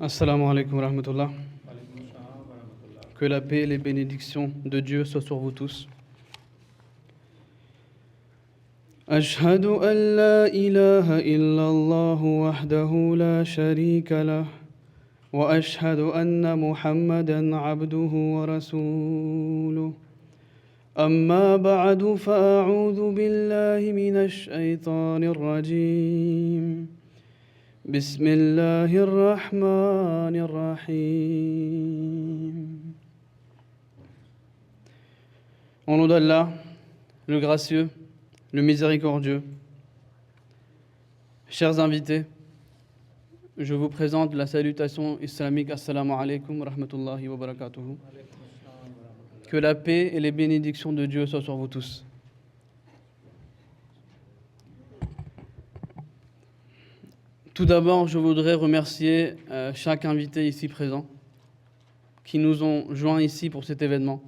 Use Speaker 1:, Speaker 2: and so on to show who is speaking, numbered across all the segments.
Speaker 1: Assalamu alaikum wa rahmatullah. Que la paix et les bénédictions de Dieu soient sur vous tous. أشهد أن لا إله إلا الله وحده لا شريك له وأشهد أن محمدا عبده ورسوله أما بعد فأعوذ بالله من الشيطان الرجيم بسم الله الرحمن الرحيم. Au nom d'Allah, le gracieux, le miséricordieux. Chers invités, je vous présente la salutation islamique. Assalamu alaikum wa rahmatullahi wa barakatuhu. Que la paix et les bénédictions de Dieu soient sur vous tous. Tout d'abord, je voudrais remercier chaque invité ici présent qui nous ont joints ici pour cet événement.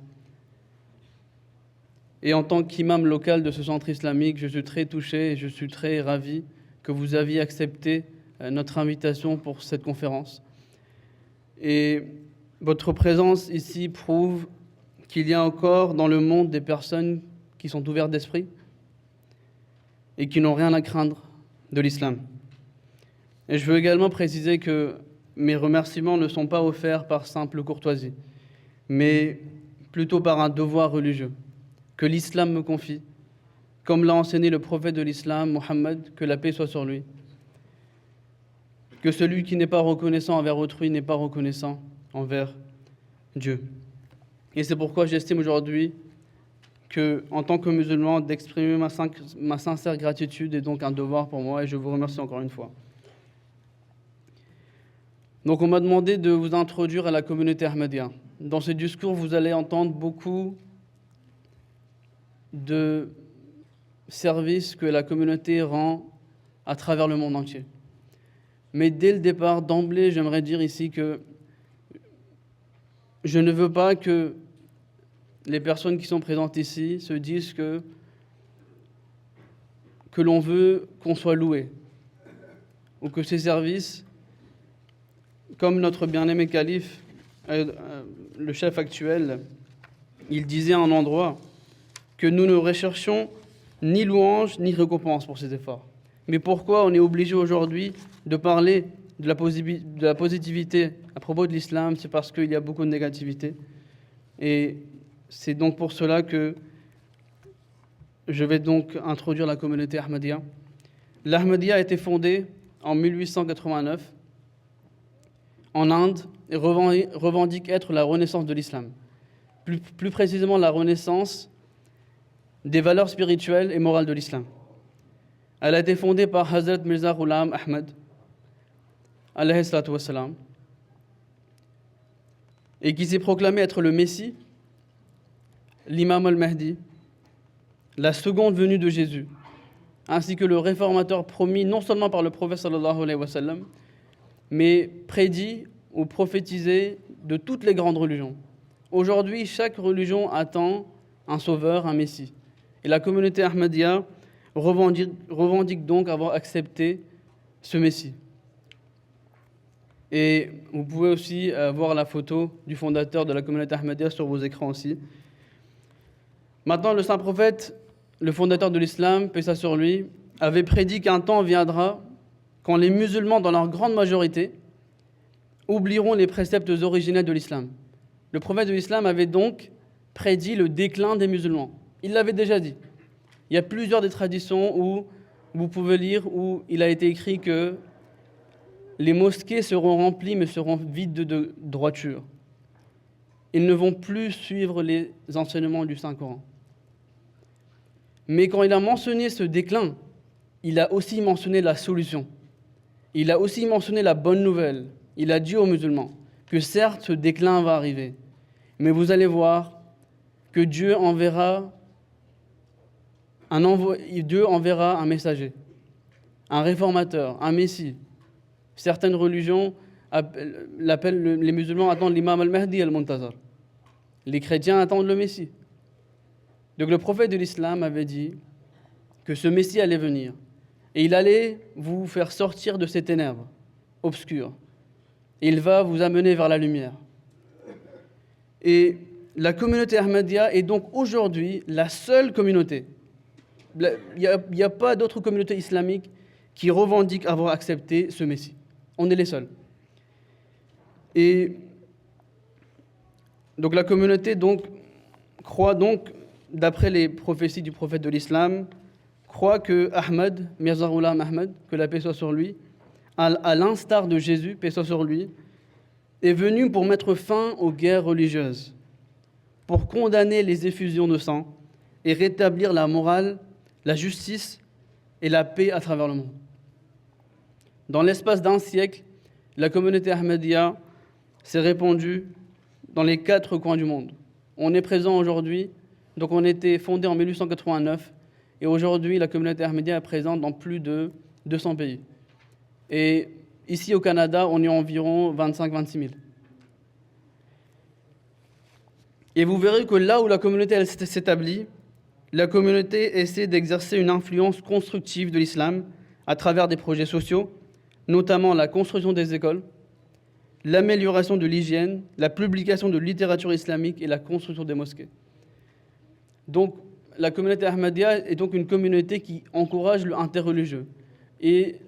Speaker 1: Et en tant qu'imam local de ce centre islamique, je suis très touché et je suis très ravi que vous aviez accepté notre invitation pour cette conférence. Et votre présence ici prouve qu'il y a encore dans le monde des personnes qui sont ouvertes d'esprit et qui n'ont rien à craindre de l'islam. Et je veux également préciser que mes remerciements ne sont pas offerts par simple courtoisie, mais plutôt par un devoir religieux que l'islam me confie, comme l'a enseigné le prophète de l'islam, Mohammed, que la paix soit sur lui. Que celui qui n'est pas reconnaissant envers autrui n'est pas reconnaissant envers Dieu. Et c'est pourquoi j'estime aujourd'hui que, en tant que musulman, d'exprimer ma sincère gratitude est donc un devoir pour moi, et je vous remercie encore une fois. Donc on m'a demandé de vous introduire à la communauté Ahmadiyya. Dans ce discours, vous allez entendre beaucoup de services que la communauté rend à travers le monde entier. Mais dès le départ, d'emblée, j'aimerais dire ici que je ne veux pas que les personnes qui sont présentes ici se disent que l'on veut qu'on soit loué, ou que ces services, comme notre bien-aimé calife, le chef actuel, il disait à un endroit que nous ne recherchons ni louange ni récompense pour ces efforts. Mais pourquoi on est obligé aujourd'hui de parler de la positivité à propos de l'islam? C'est parce qu'il y a beaucoup de négativité. Et c'est donc pour cela que je vais donc introduire la communauté Ahmadiyya. L'Ahmadiyya a été fondée en 1889 en Inde et revendique être la renaissance de l'islam. Plus précisément la renaissance des valeurs spirituelles et morales de l'islam. Elle a été fondée par Hazrat Mirza Ghulam Ahmad, alayhi salatu wassalam, et qui s'est proclamé être le Messie, l'imam al-Mahdi, la seconde venue de Jésus, ainsi que le réformateur promis non seulement par le prophète sallallahu alayhi wa sallam, mais prédit ou prophétisé de toutes les grandes religions. Aujourd'hui, chaque religion attend un sauveur, un Messie. Et la communauté Ahmadiyya revendique donc avoir accepté ce Messie. Et vous pouvez aussi voir la photo du fondateur de la communauté Ahmadiyya sur vos écrans aussi. Maintenant, le saint prophète, le fondateur de l'islam, paix sur lui, avait prédit qu'un temps viendra quand les musulmans, dans leur grande majorité, oublieront les préceptes originels de l'islam. Le prophète de l'islam avait donc prédit le déclin des musulmans. Il l'avait déjà dit. Il y a plusieurs des traditions où vous pouvez lire où il a été écrit que les mosquées seront remplies mais seront vides de droiture. Ils ne vont plus suivre les enseignements du Saint-Coran. Mais quand il a mentionné ce déclin, il a aussi mentionné la solution. Il a aussi mentionné la bonne nouvelle. Il a dit aux musulmans que certes ce déclin va arriver, mais vous allez voir que Dieu enverra un messager, un réformateur, un messie. Certaines religions l'appellent, les musulmans attendent l'imam al-Mahdi al-Muntazar. Les chrétiens attendent le messie. Donc le prophète de l'islam avait dit que ce messie allait venir et il allait vous faire sortir de ces ténèbres obscures Il va vous amener vers la lumière. Et la communauté Ahmadiyya est donc aujourd'hui la seule communauté. Il n'y a pas d'autre communauté islamique qui revendique avoir accepté ce Messie. On est les seuls. Et donc la communauté croit donc, d'après les prophéties du prophète de l'islam, croit que Ahmad, Mirza Ghulam Ahmad, que la paix soit sur lui, à l'instar de Jésus, paix soit sur lui, est venu pour mettre fin aux guerres religieuses, pour condamner les effusions de sang et rétablir la morale, la justice et la paix à travers le monde. Dans l'espace d'un siècle, la communauté Ahmadiyya s'est répandue dans les 4 coins du monde. On est présent aujourd'hui, donc on a été fondé en 1889, et aujourd'hui la communauté Ahmadiyya est présente dans plus de 200 pays. Et ici au Canada, on est environ 25-26 000. Et vous verrez que là où la communauté s'établit, la communauté essaie d'exercer une influence constructive de l'islam à travers des projets sociaux, notamment la construction des écoles, l'amélioration de l'hygiène, la publication de littérature islamique et la construction des mosquées. Donc, la communauté Ahmadiyya est donc une communauté qui encourage le interreligieux. Et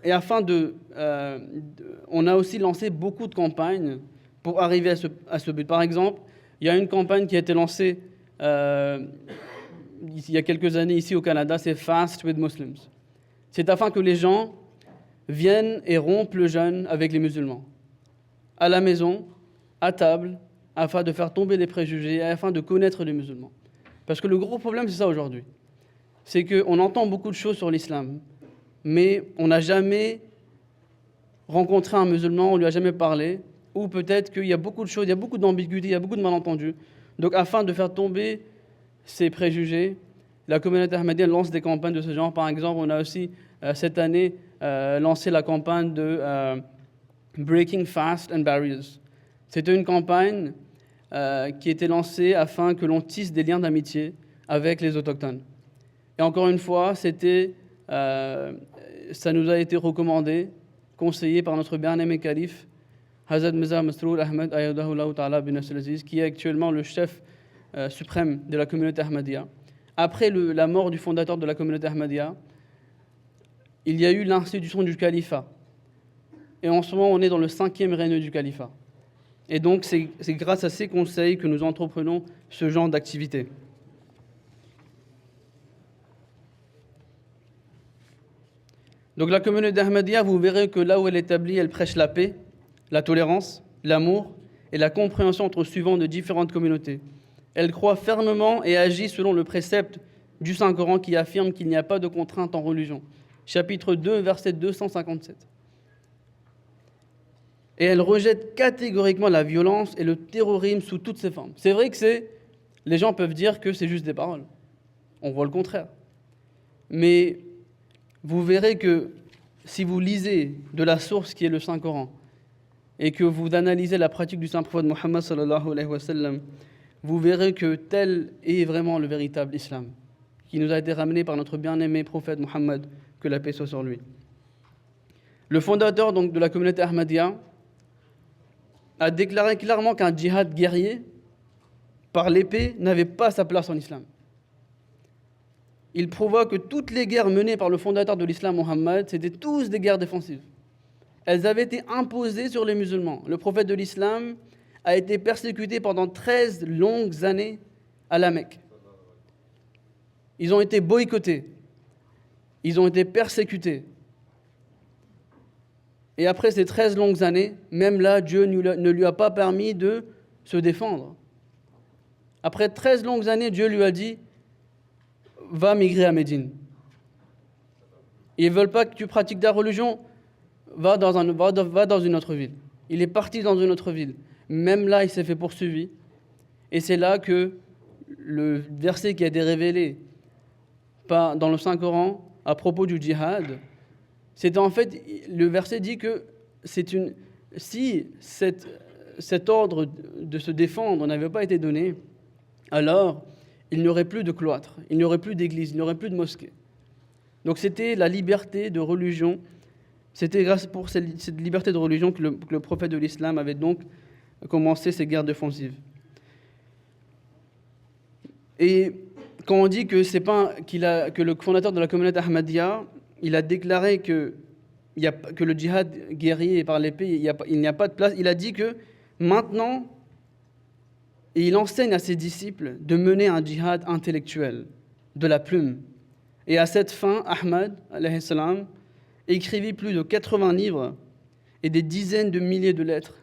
Speaker 1: afin on a aussi lancé beaucoup de campagnes pour arriver à ce but. Par exemple, il y a une campagne qui a été lancée il y a quelques années ici au Canada, c'est Fast with Muslims. C'est afin que les gens viennent et rompent le jeûne avec les musulmans, à la maison, à table, afin de faire tomber les préjugés, afin de connaître les musulmans. Parce que le gros problème, c'est ça aujourd'hui. C'est qu'on entend beaucoup de choses sur l'islam, mais on n'a jamais rencontré un musulman, on ne lui a jamais parlé, ou peut-être qu'il y a beaucoup de choses, il y a beaucoup d'ambiguïté, il y a beaucoup de malentendus. Donc afin de faire tomber ces préjugés, la communauté Ahmadiyya lance des campagnes de ce genre. Par exemple, on a aussi cette année lancé la campagne de Breaking Fast and Barriers. C'était une campagne qui était lancée afin que l'on tisse des liens d'amitié avec les autochtones. Et encore une fois, ça nous a été recommandé, conseillé par notre bien-aimé calife, Hazrat Mirza Masroor Ahmad Ayadahullah Ta'ala bin Nasr Aziz, qui est actuellement le chef suprême de la communauté Ahmadiyya. Après la mort du fondateur de la communauté Ahmadiyya, il y a eu l'institution du califat. Et en ce moment, on est dans le 5e règne du califat. Et donc, c'est grâce à ces conseils que nous entreprenons ce genre d'activité. Donc, la communauté Ahmadiyya, vous verrez que là où elle est établie, elle prêche la paix, la tolérance, l'amour et la compréhension entre suivants de différentes communautés. Elle croit fermement et agit selon le précepte du Saint-Coran qui affirme qu'il n'y a pas de contrainte en religion. Chapitre 2, verset 257. Et elle rejette catégoriquement la violence et le terrorisme sous toutes ses formes. C'est vrai que les gens peuvent dire que c'est juste des paroles. On voit le contraire. Mais vous verrez que si vous lisez de la source qui est le Saint-Coran et que vous analysez la pratique du Saint-Prophète Mohammed sallallahu alayhi wa sallam, vous verrez que tel est vraiment le véritable islam, qui nous a été ramené par notre bien-aimé prophète Mohammed, que la paix soit sur lui. Le fondateur donc de la communauté Ahmadiyya a déclaré clairement qu'un djihad guerrier par l'épée n'avait pas sa place en islam. Il prouva que toutes les guerres menées par le fondateur de l'islam, Mohammed, c'était tous des guerres défensives. Elles avaient été imposées sur les musulmans. Le prophète de l'islam a été persécuté pendant 13 longues années à la Mecque. Ils ont été boycottés. Ils ont été persécutés. Et après ces 13 longues années, même là, Dieu ne lui a pas permis de se défendre. Après 13 longues années, Dieu lui a dit « Va migrer à Médine. Ils ne veulent pas que tu pratiques ta religion, va dans une autre ville. » Il est parti dans une autre ville. Même là, il s'est fait poursuivi. Et c'est là que le verset qui a été révélé dans le Saint-Coran à propos du djihad, c'est en fait, le verset dit que si cet ordre de se défendre n'avait pas été donné, alors il n'y aurait plus de cloître, il n'y aurait plus d'église, il n'y aurait plus de mosquée. Donc c'était la liberté de religion C'était grâce pour cette liberté de religion que le prophète de l'islam avait donc commencé ces guerres défensives. Et quand on dit que que le fondateur de la communauté Ahmadiyya, il a déclaré que le djihad guerrier par l'épée, il n'y a pas de place, il a dit que maintenant, et il enseigne à ses disciples de mener un djihad intellectuel, de la plume. Et à cette fin, Ahmad, alayhi salam, écrivit plus de 80 livres et des dizaines de milliers de lettres.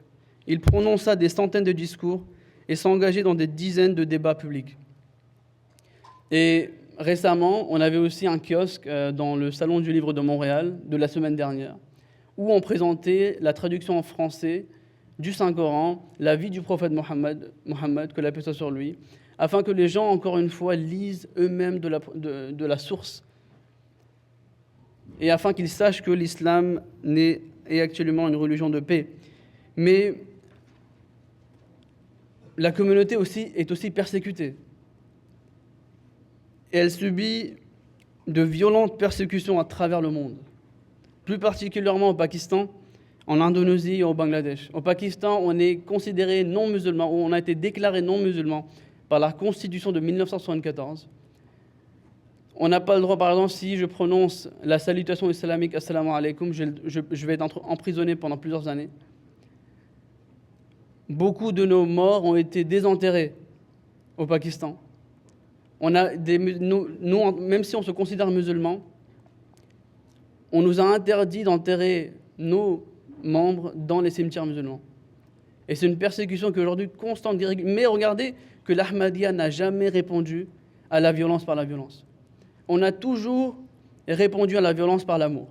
Speaker 1: Il prononça des centaines de discours et s'engageait dans des dizaines de débats publics. Et récemment, on avait aussi un kiosque dans le Salon du Livre de Montréal de la semaine dernière, où on présentait la traduction en français du Saint-Coran, la vie du prophète Mohammed, que la paix soit sur lui, afin que les gens, encore une fois, lisent eux-mêmes de la source, et afin qu'ils sachent que l'islam est actuellement une religion de paix. Mais la communauté est aussi persécutée. Et elle subit de violentes persécutions à travers le monde, plus particulièrement au Pakistan, en Indonésie et au Bangladesh. Au Pakistan, on est considéré non musulman, ou on a été déclaré non musulman par la Constitution de 1974. On n'a pas le droit, par exemple, si je prononce la salutation islamique « Assalamu alaikum », je vais être emprisonné pendant plusieurs années. Beaucoup de nos morts ont été désenterrés au Pakistan. Même si on se considère musulman, on nous a interdit d'enterrer nos membres dans les cimetières musulmans. Et c'est une persécution qui est aujourd'hui constante. Mais regardez que l'Ahmadiyya n'a jamais répondu à la violence par la violence. On a toujours répondu à la violence par l'amour.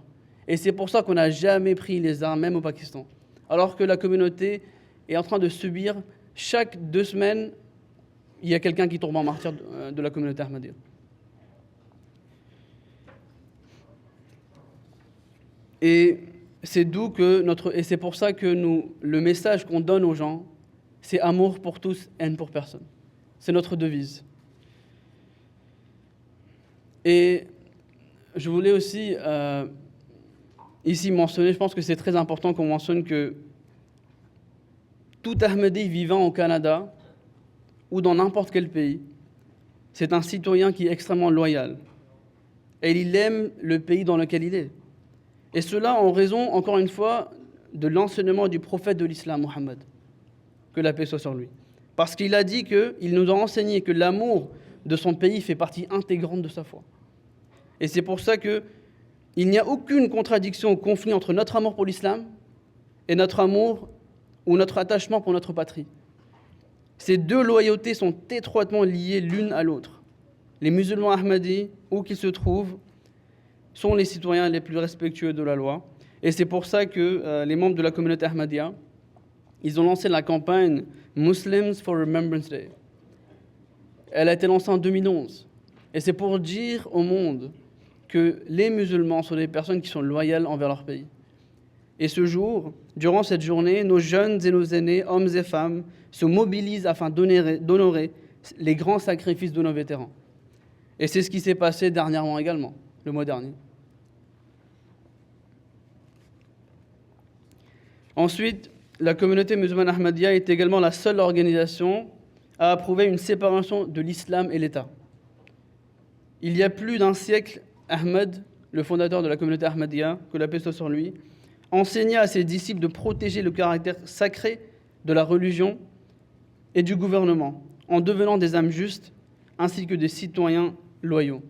Speaker 1: Et c'est pour ça qu'on n'a jamais pris les armes, même au Pakistan. Alors que la communauté est en train de subir, chaque 2 semaines, il y a quelqu'un qui tombe en martyr de la communauté Ahmadiyya. Et c'est pour ça que le message qu'on donne aux gens, c'est amour pour tous, haine pour personne. C'est notre devise. Et je voulais aussi ici mentionner, je pense que c'est très important qu'on mentionne que tout Ahmadi vivant au Canada ou dans n'importe quel pays, c'est un citoyen qui est extrêmement loyal. Et il aime le pays dans lequel il est. Et cela en raison, encore une fois, de l'enseignement du prophète de l'islam, Mohammed, que la paix soit sur lui. Parce qu'il a dit qu'il nous a enseigné que l'amour de son pays fait partie intégrante de sa foi. Et c'est pour ça qu'il n'y a aucune contradiction ou conflit entre notre amour pour l'islam et notre amour ou notre attachement pour notre patrie. Ces deux loyautés sont étroitement liées l'une à l'autre. Les musulmans ahmadis, où qu'ils se trouvent, sont les citoyens les plus respectueux de la loi. Et c'est pour ça que les membres de la communauté Ahmadiyya, ils ont lancé la campagne Muslims for Remembrance Day. Elle a été lancée en 2011. Et c'est pour dire au monde que les musulmans sont des personnes qui sont loyales envers leur pays. Et ce jour, durant cette journée, nos jeunes et nos aînés, hommes et femmes, se mobilisent afin d'honorer les grands sacrifices de nos vétérans. Et c'est ce qui s'est passé dernièrement également, le mois dernier. Ensuite, la communauté musulmane Ahmadiyya est également la seule organisation à approuver une séparation de l'islam et l'État. Il y a plus d'un siècle, Ahmed, le fondateur de la communauté Ahmadiyya, que la paix soit sur lui, enseigna à ses disciples de protéger le caractère sacré de la religion et du gouvernement, en devenant des âmes justes ainsi que des citoyens loyaux.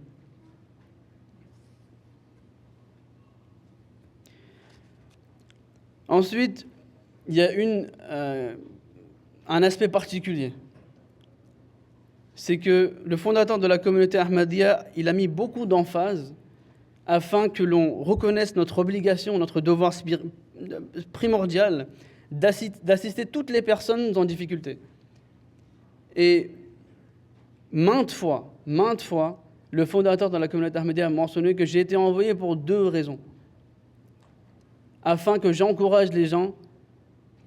Speaker 1: Ensuite, il y a un aspect particulier. C'est que le fondateur de la communauté Ahmadiyya, il a mis beaucoup d'emphase afin que l'on reconnaisse notre obligation, notre devoir primordial d'assister toutes les personnes en difficulté. Et maintes fois, le fondateur de la communauté Ahmadiyya a mentionné que j'ai été envoyé pour 2 raisons. Afin que j'encourage les gens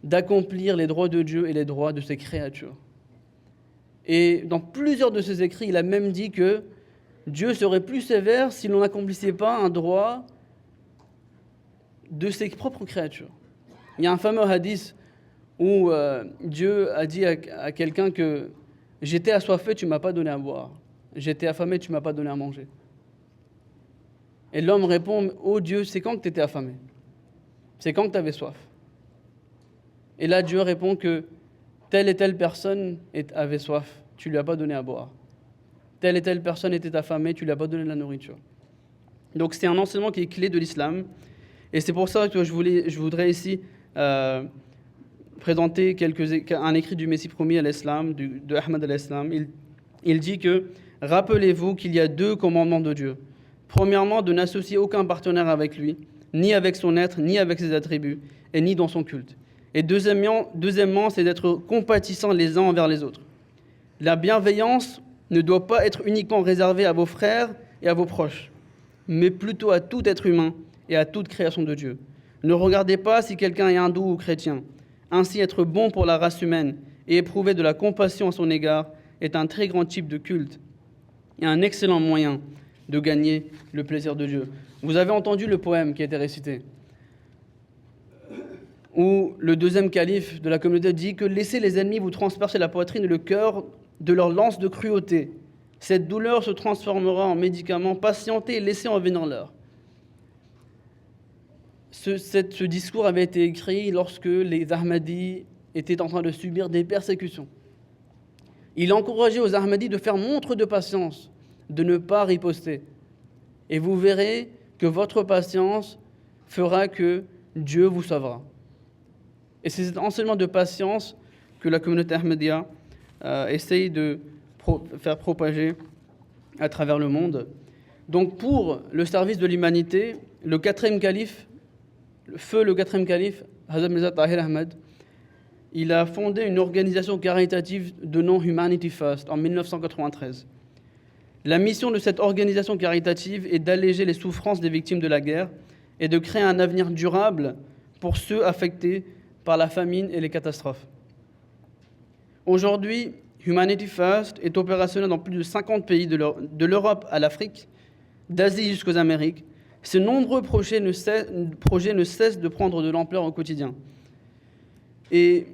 Speaker 1: d'accomplir les droits de Dieu et les droits de ses créatures. Et dans plusieurs de ses écrits, il a même dit que Dieu serait plus sévère si l'on n'accomplissait pas un droit de ses propres créatures. Il y a un fameux hadith où Dieu a dit à quelqu'un que j'étais assoiffé, tu ne m'as pas donné à boire. J'étais affamé, tu ne m'as pas donné à manger. Et l'homme répond, oh Dieu, c'est quand que tu étais affamé? C'est quand que tu avais soif? Et là, Dieu répond que telle et telle personne avait soif, tu ne lui as pas donné à boire. Telle et telle personne était affamée, tu ne lui as pas donné de la nourriture. Donc c'est un enseignement qui est clé de l'islam. Et c'est pour ça que je voudrais ici présenter un écrit du Messie promis à l'islam, de Ahmad al-Islam. Il dit que « Rappelez-vous qu'il y a 2 commandements de Dieu. Premièrement, de n'associer aucun partenaire avec lui, ni avec son être, ni avec ses attributs, et ni dans son culte. Et deuxièmement, c'est d'être compatissants les uns envers les autres. La bienveillance ne doit pas être uniquement réservée à vos frères et à vos proches, mais plutôt à tout être humain et à toute création de Dieu. Ne regardez pas si quelqu'un est hindou ou chrétien. Ainsi, être bon pour la race humaine et éprouver de la compassion à son égard est un très grand type de culte et un excellent moyen de gagner le plaisir de Dieu. » Vous avez entendu le poème qui a été récité, où le 2e calife de la communauté dit que « Laissez les ennemis vous transpercer la poitrine et le cœur de leur lance de cruauté. Cette douleur se transformera en médicament. Patientez et laissez en venir l'heure. » Ce discours avait été écrit lorsque les Ahmadis étaient en train de subir des persécutions. Il encourageait aux Ahmadis de faire montre de patience, de ne pas riposter. Et vous verrez que votre patience fera que Dieu vous sauvera. Et c'est cet enseignement de patience que la communauté Ahmadiyya essaye de faire propager à travers le monde. Donc pour le service de l'humanité, le 4e calife, le 4e calife, Hazrat Mirza Tahir Ahmad, il a fondé une organisation caritative de nom Humanity First en 1993. La mission de cette organisation caritative est d'alléger les souffrances des victimes de la guerre et de créer un avenir durable pour ceux affectés par la famine et les catastrophes. Aujourd'hui, Humanity First est opérationnel dans plus de 50 pays de l'Europe à l'Afrique, d'Asie jusqu'aux Amériques. Ces nombreux projets ne cessent de prendre de l'ampleur au quotidien. Et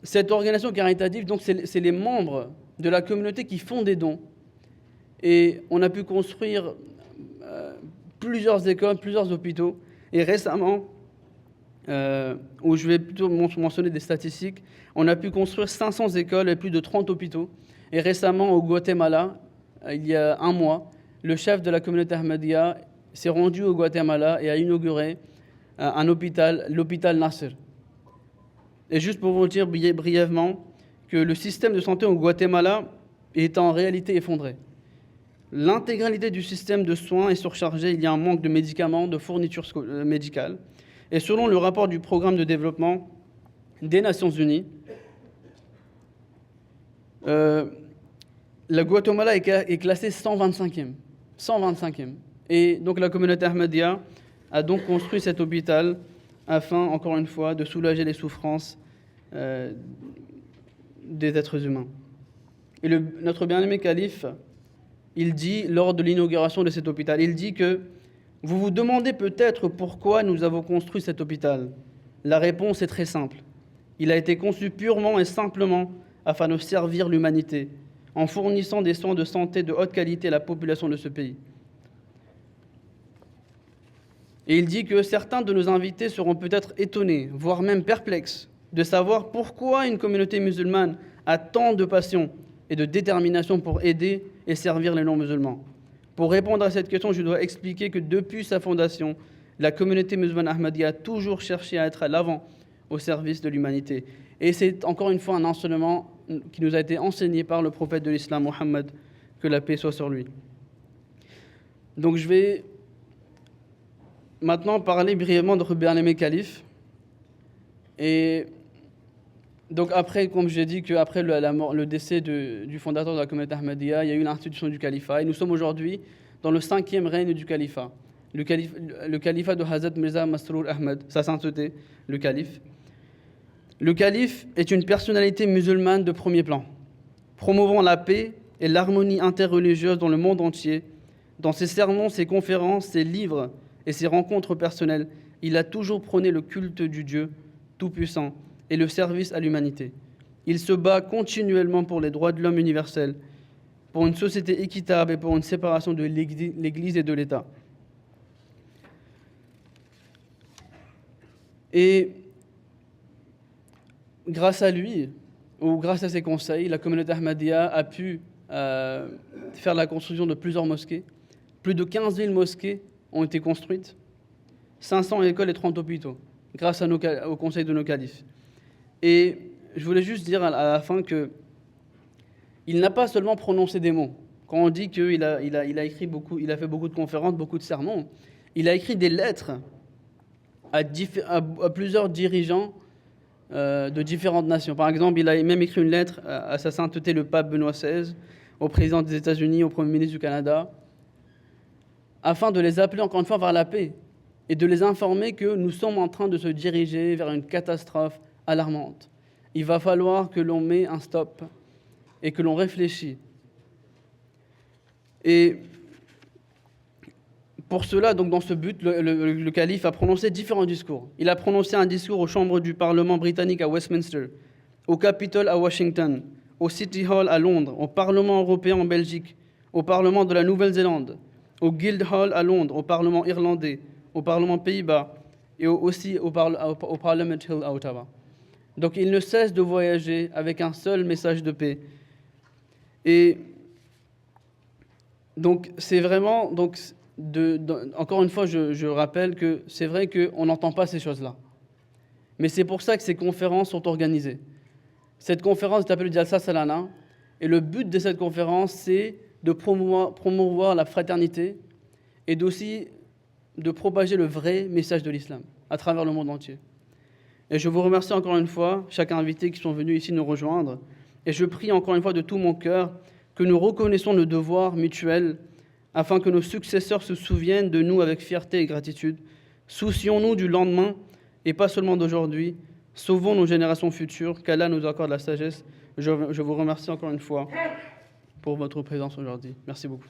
Speaker 1: cette organisation caritative, donc, c'est les membres de la communauté qui font des dons. Et on a pu construire plusieurs écoles, plusieurs hôpitaux. Et récemment, où je vais plutôt mentionner des statistiques, on a pu construire 500 écoles et plus de 30 hôpitaux. Et récemment, au Guatemala, il y a un mois, le chef de la communauté Ahmadiyya s'est rendu au Guatemala et a inauguré un hôpital, l'hôpital Nasser. Et juste pour vous dire brièvement que le système de santé au Guatemala est en réalité effondré. L'intégralité du système de soins est surchargée, il y a un manque de médicaments, de fournitures médicales. Et selon le rapport du programme de développement des Nations Unies, le Guatemala est classé 125e. 125e. Et donc la communauté Ahmadiyya a donc construit cet hôpital afin, encore une fois, de soulager les souffrances des êtres humains. Et notre bien-aimé calife, il dit, lors de l'inauguration de cet hôpital, il dit que vous vous demandez peut-être pourquoi nous avons construit cet hôpital. La réponse est très simple. Il a été conçu purement et simplement afin de servir l'humanité, en fournissant des soins de santé de haute qualité à la population de ce pays. Et il dit que certains de nos invités seront peut-être étonnés, voire même perplexes, de savoir pourquoi une communauté musulmane a tant de passion et de détermination pour aider et servir les non-musulmans. Pour répondre à cette question, je dois expliquer que depuis sa fondation, la communauté musulmane Ahmadiyya a toujours cherché à être à l'avant au service de l'humanité. Et c'est encore une fois un enseignement qui nous a été enseigné par le prophète de l'islam, Mohammed, que la paix soit sur lui. Donc je vais maintenant parler brièvement de notre bien-aimé calife. Et donc après, comme j'ai dit, qu'après le décès du fondateur de la communauté Ahmadiyya, il y a eu l'institution du califat. Et nous sommes aujourd'hui dans le 5e règne du califat. Le califat de Hazrat Mirza Masroor Ahmad, sa sainteté, le calife. Le calife est une personnalité musulmane de premier plan, promouvant la paix et l'harmonie interreligieuse dans le monde entier. Dans ses sermons, ses conférences, ses livres et ses rencontres personnelles, il a toujours prôné le culte du Dieu Tout-Puissant et le service à l'humanité. Il se bat continuellement pour les droits de l'homme universels, pour une société équitable et pour une séparation de l'Église et de l'État. Et grâce à lui, ou grâce à ses conseils, la communauté Ahmadiyya a pu faire la construction de plusieurs mosquées. Plus de 15 000 mosquées ont été construites, 500 écoles et 30 hôpitaux, grâce au conseil de nos califes. Et je voulais juste dire à la fin qu'il n'a pas seulement prononcé des mots. Quand on dit qu'il a écrit beaucoup, il a fait beaucoup de conférences, beaucoup de sermons, il a écrit des lettres à plusieurs dirigeants de différentes nations. Par exemple, il a même écrit une lettre à sa sainteté le pape Benoît XVI, au président des États-Unis, au Premier ministre du Canada, afin de les appeler encore une fois vers la paix et de les informer que nous sommes en train de se diriger vers une catastrophe alarmante. Il va falloir que l'on mette un stop et que l'on réfléchit. Et pour cela, donc dans ce but, le calife a prononcé différents discours. Il a prononcé un discours aux chambres du Parlement britannique à Westminster, au Capitole à Washington, au City Hall à Londres, au Parlement européen en Belgique, au Parlement de la Nouvelle-Zélande, au Guildhall à Londres, au Parlement irlandais, au Parlement Pays-Bas et aussi au Parliament Hill à Ottawa. Donc il ne cesse de voyager avec un seul message de paix. Et donc c'est vraiment... encore une fois, je rappelle que c'est vrai qu'on n'entend pas ces choses-là. Mais c'est pour ça que ces conférences sont organisées. Cette conférence est appelée Jalsa Salana, et le but de cette conférence, c'est de promouvoir la fraternité et aussi de propager le vrai message de l'islam à travers le monde entier. Et je vous remercie encore une fois, chaque invité qui sont venus ici nous rejoindre, et je prie encore une fois de tout mon cœur que nous reconnaissons le devoir mutuel afin que nos successeurs se souviennent de nous avec fierté et gratitude. Soucions-nous du lendemain et pas seulement d'aujourd'hui. Sauvons nos générations futures, qu'Allah nous accorde la sagesse. Je vous remercie encore une fois pour votre présence aujourd'hui. Merci beaucoup.